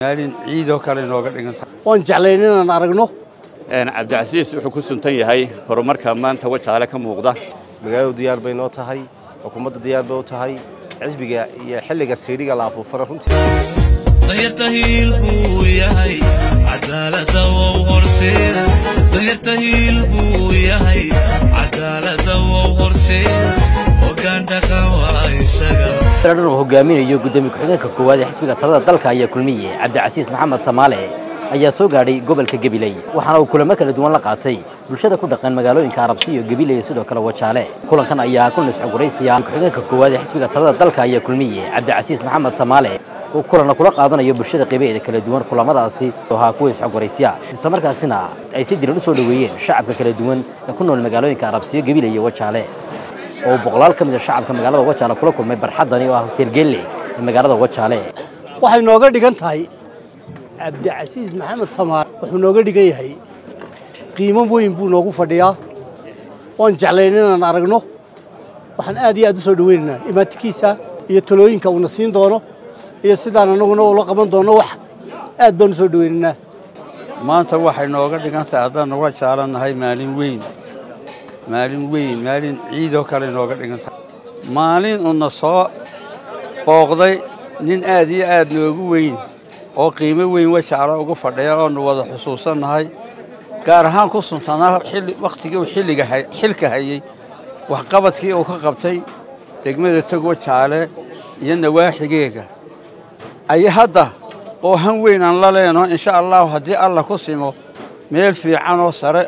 maalin ciid oo kale inooga dhiganta waan jeclayn inaan aragno Cabdicasiis wuxuu ku suntan yahay horumarka maanta wajaale ka muuqda magaaladu diyaar bay noo tahay xukuumadda diyaar bay u tahay xisbiga iyo xilliga siiriga la afuufaro runtii dayartahil buu yahay cadaalada oo horseed dayartahil buu yahay cadaalada oo horseed uu hogaaminayo gudoomiye ku-xigeenka koowaad ee xisbiga talada dalka ayaa kulmiyay Cabdicasiis Maxamed Samaale ayaa soo gaadhay gobolka Gabiley waxaana uu kulamo kala duwan la qaatay bulshada ku dhaqan magaalooyinka Arabsi iyo Gabiley sidoo kale Wajaale kulankan ayaa ku nisco guraysiya ku-xigeenka koowaad ee xisbiga talada dalka ayaa kulmiyay Cabdicasiis Maxamed Samaale oo kulan kula qaadanayo bulshada qaybaheeda kala duwan kulamadaasi oo ku isco guraysiya isla markaasina ay si diiran u soo dhaweeyeen shacabka kala duwan ee ku nool magaalooyinka Arabsi iyo Gabiley iyo Wajaale oo boqolaal ka mid ah shacabka magaalada Wajaale kula kulmay barxadani oo ah hotel Gelle ee magaalada Wajaale waxay nooga dhigan tahay Cabdicasiis Maxamed Samaale wuxuu nooga dhigan yahay qiimo weyn buu noogu fadhiyaa waan jeclayn inaan aragno waxaan aad iyo aad u soo dhaweynaynaa imaadkiisa iyo talooyinka uu nasiin doono iyo sidaan anaguna ula qaban doono wax aad baan u soo dhaweynaynaa maanta waxay nooga dhigan tahay haddaan Wajaale nahay maalin weyn maalin ciid oo kale inooga dhiganta maalin una soo booqday nin aad iyo aad noogu weyn oo qiimo weyn Wajaale ugu fadhiya oo wada xusuusanahay gaar ahaan ku suntanaa waqtigii uu xilka hayay wax qabadkii uu ka qabtay degmada Wajaale iyo nawaaxigeega ay hadda oo han weyn aan la leeno insha Allah hadii Allah ku simo meel fiican oo sare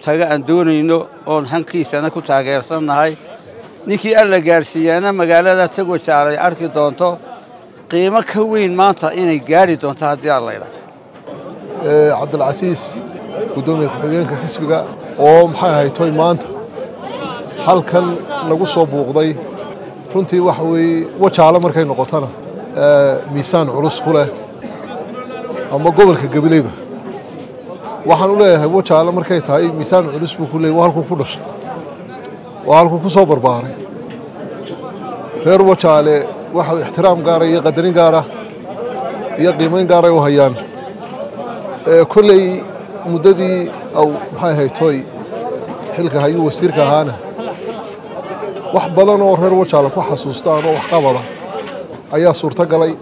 taga aan doonayno oo hankiisana ku taageersanahay ninkii alla gaarsiiyana magaalada Wajaale arki doonto qiimo ka weyn maanta inay gaari doonto hadii alla yiraahdo Cabdicasiis gudoomiye ku-xigeenka xisbiga oo maxay haytay maanta halkan lagu soo buuqday runtii wax weey Wajaale markay noqotana miisaan culus ku leh ama gobolka Gabileyba waxaan u leeyahay Wajaale markay tahay miisaan culus buu ku leeyahay halku ku dhashay halku ku soo barbaaray reer Wajaale waxa ixtiraam gaar ah iyo qadarin gaar ah iyo qiimeyn gaar ah u hayaan kulley muddadii aw maxay haytay xilka hayu wasiirka ahaana wax badan oo reer Wajaale ku xasuustaan oo wax qabada ayaa suurta galay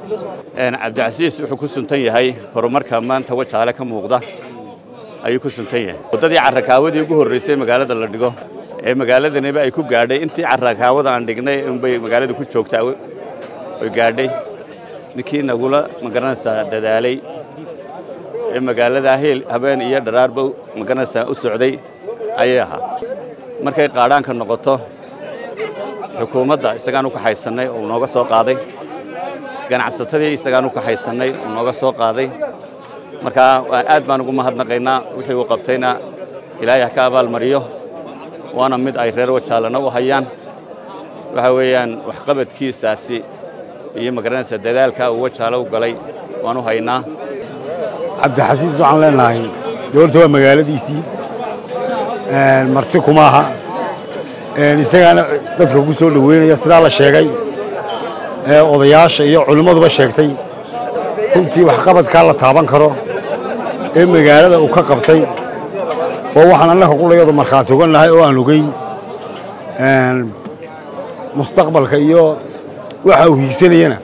Cabdicasiis wuxuu ku suntan yahay horumarka maanta Wajaale ka muuqda ayuu ku suntan yahay wadadii carrakaawadii ugu horeysay magaalada la dhigo ee magaaladaniba ay ku gaadhay intii carrakaawada aan dhignay bay magaalada ku joogtaa oo gaadhay ninkii nagula magaranaysa dadaalay ee magaalada habeen iyo dharaarba magaranaysa u socday ayaha markay qaadhaanka noqoto xukuumadda isagaan u ka haysanay oo nooga soo qaaday ganacsatadii isagaan u ka haysanay oo nooga soo qaaday marka aad baan ugu mahadnaqaynaa wixii uu qabtayna Ilaahay ka abaal mariyo waana mid ay reer Wajaalena u hayaan waxa weeyaan wax qabadkiisaasi iyo magaranaysa dadaalka uu Wajaale u galay waan u haynaa Cabdicasiis waxaan leenahay doorto waa magaaladiisii marti kuma aha isagana dadka ku soo dhaweynaya sida la sheegay odayaasha iyo culimaduba sheegtay runtii wax qabadka la taaban karo ee magaalada uu ka qabtay oo waxaan annaga ku leeyahay marxaad uga nahay oo aan ogeyn mustaqbalka iyo waxa uu hiigsanayna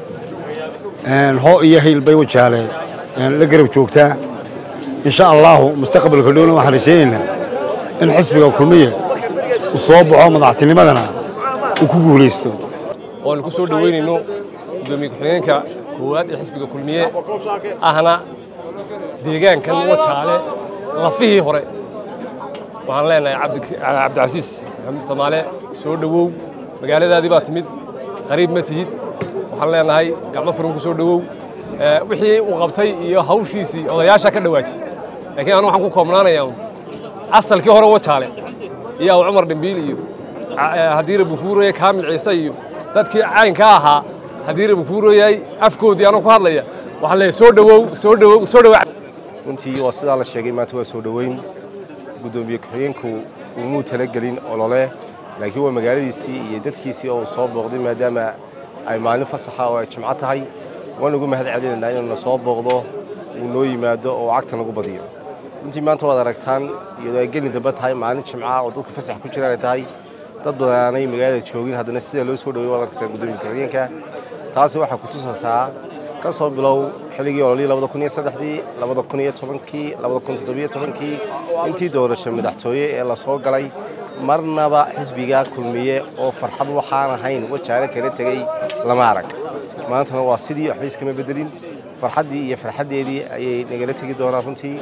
hoo iyo hayl bay Wajaale la garab joogtaa insha Allah mustaqbalka dhow waxaan rajaynaynaa in xisbiga kulmiye uu soo baxo madaxtinimadana uu ku guuleysto oo ku soo dhaweynayno gudoomiye ku-xigeenka koowaad ee xisbiga kulmiye ahna deegaankan Wajaale lafihii hore waxaan leenahay Cabdicasiis Maxamed Samaale soo dhawow magaaladaadii baa timid qariib ma tihid waxaan leenahay gacmo furan ku soo dhawow wixii uu qabtay iyo hawshiisii odayaasha ka dhawaaji laakiin anu waxaan ku koobnaanayaa asalkii hore Wajaale iyo Umar Dambiil iyo Hadiire Bukuurey Kaamil Ciise iyo dadkii caynka ahaa Hadiire Bukuurey afkoodii anu ku hadlaya waxaan leeyahay soo dhawow runtii waa sida la sheegay maanta waa soo dhaweyn gudoomiye ku-xigeenku uu talagelin olole laakiin waa magaaladiisii iyo dadkiisii oo soo booqday maadaama ay maalin fasaxa oo ay jimco tahay waan ugu mahad celinaynaa inuu na soo booqdo uu noo yimaado oo cagta nagu badiyo runtii maanta waad aragtaan iyadoo ay gelin dambe tahay maalin jimca oo dadku fasax ku jiraan ay tahay dad badaanay magaalada joogin haddana sida loo soo dhaweeyo wada kasoo gudoomiye ku-xigeenka taasi waxaa ku tusaysaa ka soo bilow xilligii ololii 2003 2010 2017 intii doorasho madaxtooye ee la soo galay marnaba xisbiga kulmiye oo farxad waxaan ahayn wajaale kala tagay lama arag maantana waa sidii waxba iskama bedelin farxadii iyo farxadeedii ayay nagala tagi doonaan runtii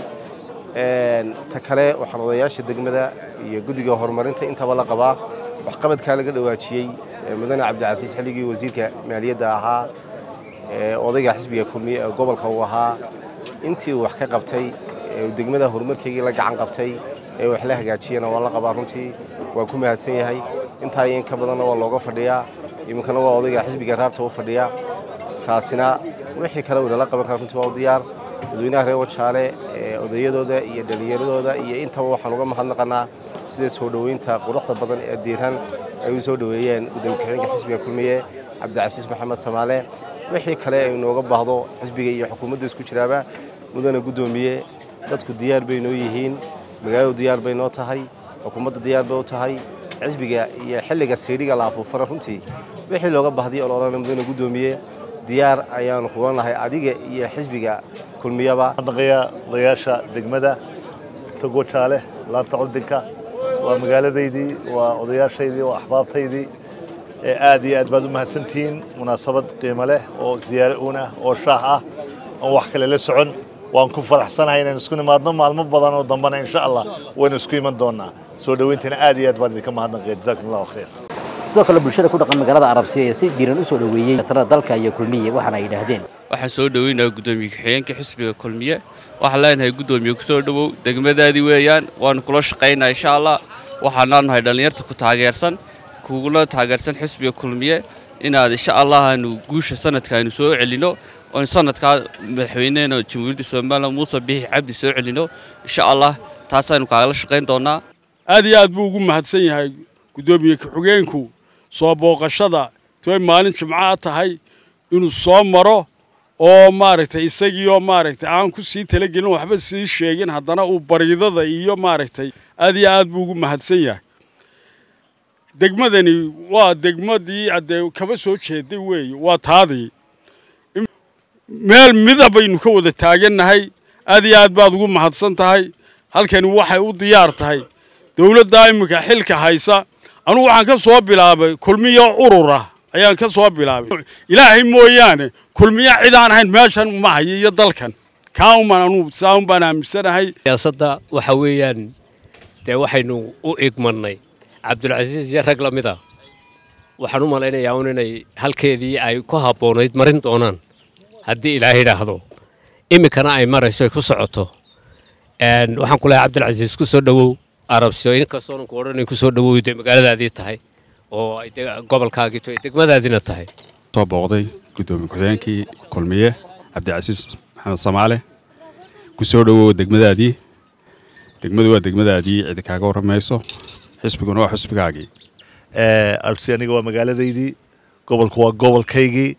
ta kale waxaan odayaasha degmada iyo guddiga horumarinta intaba la qabaa waxqabadka laga dhawaajiyay mudane cabdicasiis xilligii wasiirka maaliyadda ahaa odayga xisbiga kulmiye ee gobolka uu ahaa intii wax ka qabtay degmada horumarkeedii la gacan qabtay ee wax la hagaajiyana waa la qabaa runtii waa ku mahadsan yahay intaa in ka badanna waa looga fadhiyaa iminkana waa odayga xisbiga raabta u fadhiya taasina wixii kale uu la qaban karo runtii waa u diyaar dadweynaha reer wajaale odayadooda iyo dhalinyaradooda iyo intaba waxaan uga mahadnaqanaa sida soo dhaweynta quruxda badan ee diiran ay u soo dhaweeyeen gudoomiye ku-xigeenka xisbiga kulmiye cabdicasiis maxamed samaale wixii kale ay nooga baahdo xisbiga iyo xukuumadda isku jiraaba mudane gudoomiye dadku diyaar bay noo yihiin magaaladu diyaar bay noo tahay xukuumadda diyaar bay u tahay xisbiga iyo xilliga siidhiga la afuufara runtii wixii looga baahday ololana mudane gudoomiye diyaar ayaan kula nahay adiga iyo xisbiga kulmiyaba odayaasha degmada Togo Wajaale laanta cudinka waa magaaladeydii waa odayaashaydii waa axbaabtaydii aad iyo aad baad u mahadsantihiin munaasabad qiimo leh oo ziyaaro uun ah oo shaax ah oo wax kale la socon waan ku faraxsanahay inaan isku nimaadno maalmo badan oo dambana insha Allah waynu isku iman doonaa soo dhaweyntina aad iyo aad baad idinka mahadnaqay jazakumullahu khayr sidoo kale bulshada ku dhaqan magaalada Arabsiya si diiran u soo dhaweeyay talada dalka iyo kulmiye waxaana ay yiraahdeen waxaan soo dhaweynaa gudoomiye ku-xigeenka xisbiga kulmiye waxaan leenahay gudoomiye ku soo dhawow degmadaadii weeyaan waan kula shaqeynaa insha Allah waxaan nahay dhalinyarta ku taageersan kugula taageersan xisbiga kulmiye inaad insha Allah aanu guusha sanadka aynu soo celino oo sanadka madaxweynaha Jamhuuriyadda Soomaaliya Muuse Biixi Cabdi soo celino insha Allah taas aynu kaala shaqeyn doonaa aad iyo aad buu ugu mahadsan yahay gudoomiye ku-xigeenku soo booqashada toy maalin jimca tahay inuu soo maro oo maaragtay isagii oo maaragtay aan ku sii tala gelin waxba sii sheegin haddana uu bariidada iyo maaragtay aad iyo aad buu ugu mahadsan yahay degmadani waa degmadii ade kaba soo jeeday weey waa taadii meel midabaynu ka wada taagannahay aad iyo aad baad ugu mahadsan tahay halkani waxay u diyaar tahay dawladda imika xilka haysa anu waxaan ka soo bilaabay kulmiye urura ayaan ka soo bilaabay ilaahay mooyaane kulmiye cid aan ahayn meeshan ma hayo iyo dalkan kaaman anu saan baan aaminsanahay siyaasadda waxa weeyaan dee waxaynu u igmanay cabdulcasiis iyo rag lamid ah waxaan u malaynayaa inay halkeedii ay ku habboonayd marin doonaan haddii ilaahay yidhaahdo iminkana ay marayso ku socoto waxaan ku leeyahay cabdulcasiis ku soo dhawow Arabsiyo inkastoo ku odhanay ku soo dhawoowday magaaladaadii tahay oo ay gobolkaagii tahay degmadaadina tahay soo booqday gudoomiye ku-xigeenkii kulmiye cabdicasiis maxamed samaale ku soo dhawow degmadaadii degmadu waa degmadaadii cid kaaga waramayso xisbiguna waa xisbigaagii Arabsiyo aniga waa magaaladeydii gobolku waa gobolkaygii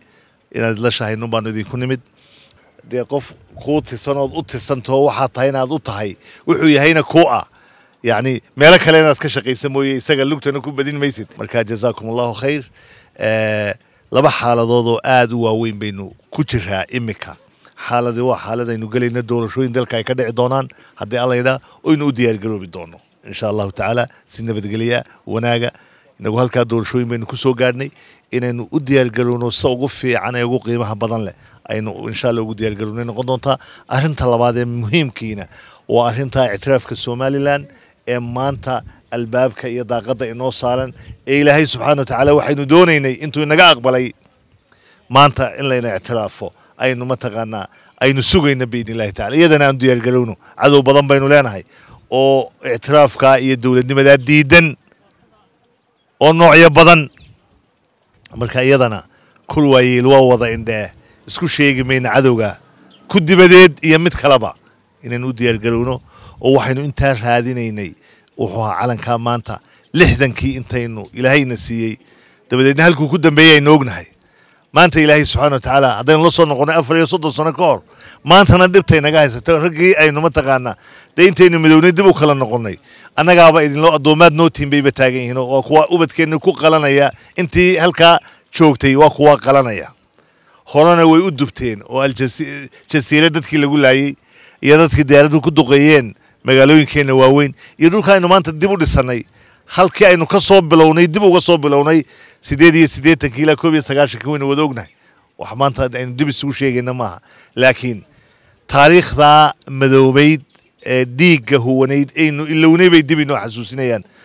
inaad la shahayno baan idinku nimid dee qof ku tirsanood u tirsantoo waxa tahay inaad u tahay wuxuu yahayna ku ah يعني مالك خلينا نتكشف يسموه يسجل لقطة نكون بدين ميسد مركز جزاكم الله خير لبح حالة ضوضو آدو وين بينه كترها إمكا حالة دوا حالة ده إنه قلنا الدور شو يندل كاي كده دونان هدي الله يدا وإنه ديار قلوب الدونو إن شاء الله تعالى سنة بدقلية وناجا إنه هالكادور شو يبين كسو قارني إنه ديار قلونه سوق في عنا يقول قيمة بدن له إنه إن شاء الله ديار قلونه نقدونتا أهرن طلبات مهم كينا وأهرنتا اعتراف كسومالي لان maanta albaabka iyo daaqada inoo saaran ee Ilaahay subhanahu wa ta'ala waxaynu doonaynay intuu inaga aqbalay maanta in layna ictiraafo aynu mataqaana aynu sugayna biidnillaahi ta'ala iyadana aan diyaar galowno cadow badan baynu leenahay oo ictiraafka iyo dawladnimada diidan oo noocyo badan marka iyadana kul waayeel waa wada indhe isku sheegi mayna cadowga ku dibadeed iyo mid kaleba inaynu diyaar galowno oo waxaynu inta raadinaynay wuxuu calanka maanta 60kii intaynu ilaahayna siiyay dabadeedna halkuu ku dambeeyay noognahay maanta ilaahay subxaana watacaala haddaynu la soo noqonnay 4 iyo 30 sano ka hor maantana dhibtay naga haysatay raggii aynu mataqaanaa dee intaynu midownay dib u kala noqonnay annagaaba idinloo addoomaad noo tiim bayba taagan yihiin oo kuwa ubadkeenna ku qalanaya intii halkaa joogtay waa kuwa qalanaya horena way u dubteen oo aljasiira dadkii lagu laayay iyo dadkii diyaaraddu ku duqeeyeen magaalooyinkeenna waaweyn iyo dhulka aynu maanta dib u dhisannay halkii aynu ka soo bilownay dib uga soo bilownay 8 ilaa 9 waynu wada ognahay wax maanta aynu dib isugu sheegayna maaha laakiin taariikhda madoobayd ee dhiigga huwanayd aynu ilownay bay dib inoo xasuusinayaan